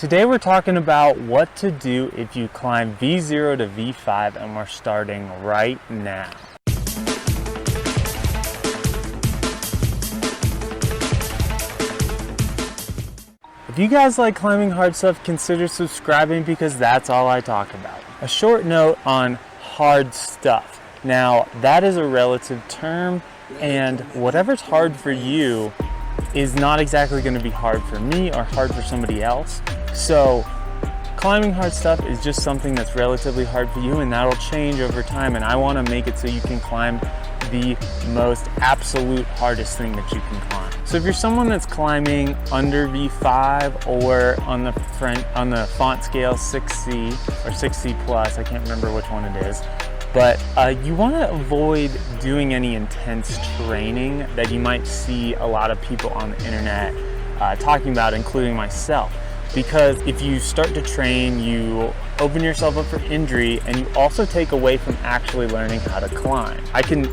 Today we're talking about what to do if you climb V0 to V5, and we're starting right now. If you guys like climbing hard stuff, consider subscribing because that's all I talk about. A short note on hard stuff. Now, that is a relative term, and whatever's hard for you is not exactly going to be hard for me or hard for somebody else. So climbing hard stuff is just something that's relatively hard for you, and that'll change over time, and I want to make it so you can climb the most absolute hardest thing that you can climb. So if you're someone that's climbing under V5 or on the font scale 6C or 6C plus, I can't remember which one it is, but you want to avoid doing any intense training that you might see a lot of people on the internet talking about, including myself. Because if you start to train, you open yourself up for injury, and you also take away from actually learning how to climb. I can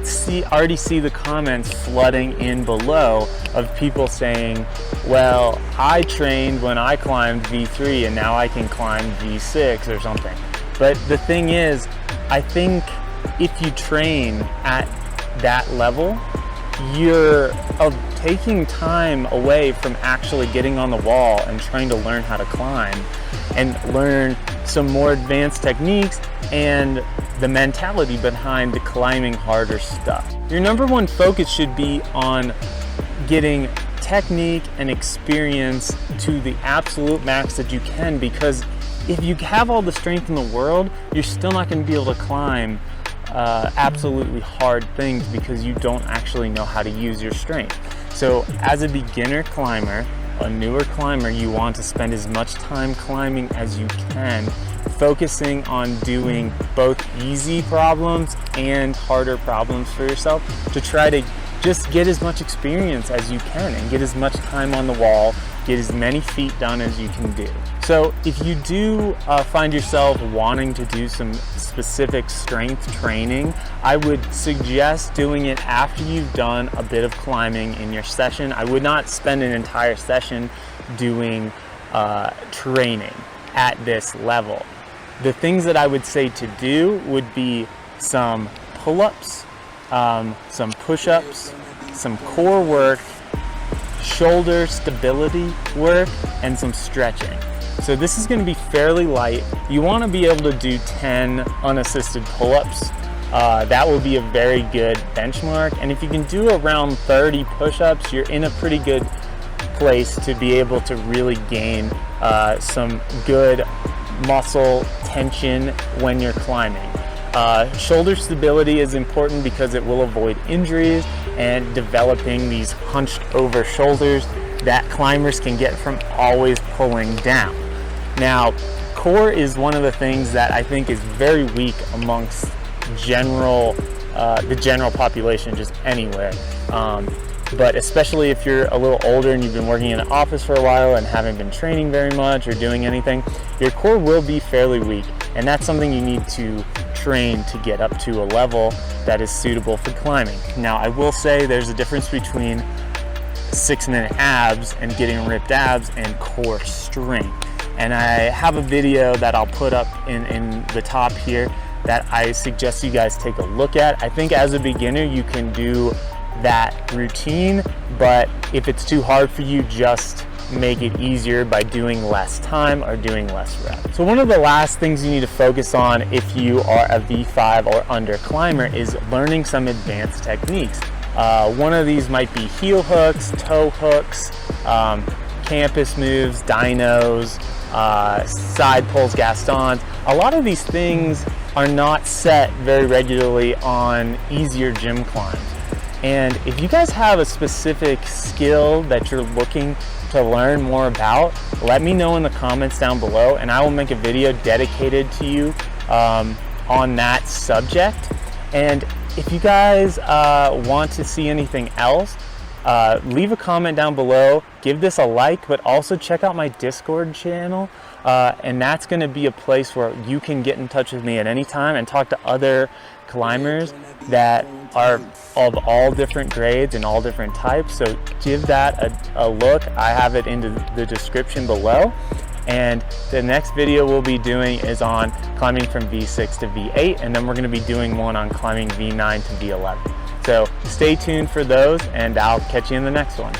already see the comments flooding in below of people saying, well, I trained when I climbed V3 and now I can climb V6 or something. But the thing is, I think if you train at that level, you're taking time away from actually getting on the wall and trying to learn how to climb and learn some more advanced techniques and the mentality behind climbing harder stuff. Your number one focus should be on getting technique and experience to the absolute max that you can, because if you have all the strength in the world, you're still not going to be able to climb absolutely hard things because you don't actually know how to use your strength. So as a beginner climber, a newer climber, you want to spend as much time climbing as you can, focusing on doing both easy problems and harder problems for yourself to try to just get as much experience as you can and get as much time on the wall, get as many feet done as you can do. So if you do find yourself wanting to do some specific strength training, I would suggest doing it after you've done a bit of climbing in your session. I would not spend an entire session doing training at this level. The things that I would say to do would be some pull-ups, some push-ups, some core work, shoulder stability work, and some stretching. So this is going to be fairly light. You want to be able to do 10 unassisted pull-ups. That will be a very good benchmark. And if you can do around 30 push-ups, you're in a pretty good place to be able to really gain some good muscle tension when you're climbing. Shoulder stability is important because it will avoid injuries and developing these hunched over shoulders that climbers can get from always pulling down. Now, core is one of the things that I think is very weak amongst the general population, just anywhere. But especially if you're a little older and you've been working in an office for a while and haven't been training very much or doing anything, your core will be fairly weak, and that's something you need to train to get up to a level that is suitable for climbing. Now, I will say there's a difference between 6-minute abs and getting ripped abs and core strength. And I have a video that I'll put up in the top here that I suggest you guys take a look at. I think as a beginner you can do that routine, but if it's too hard for you, just make it easier by doing less time or doing less reps. So one of the last things you need to focus on if you are a V5 or under climber is learning some advanced techniques. One of these might be heel hooks, toe hooks, campus moves, dynos, side pulls, gastons. A lot of these things are not set very regularly on easier gym climbs. And if you guys have a specific skill that you're looking to learn more about, let me know in the comments down below, and I will make a video dedicated to you on that subject. And if you guys want to see anything else, leave a comment down below, give this a like, but also check out my Discord channel, and that's going to be a place where you can get in touch with me at any time and talk to other climbers that are of all different grades and all different types. So give that a look. I have it in the description below. And the next video we'll be doing is on climbing from V6 to V8, and then we're gonna be doing one on climbing V9 to V11. So stay tuned for those, and I'll catch you in the next one.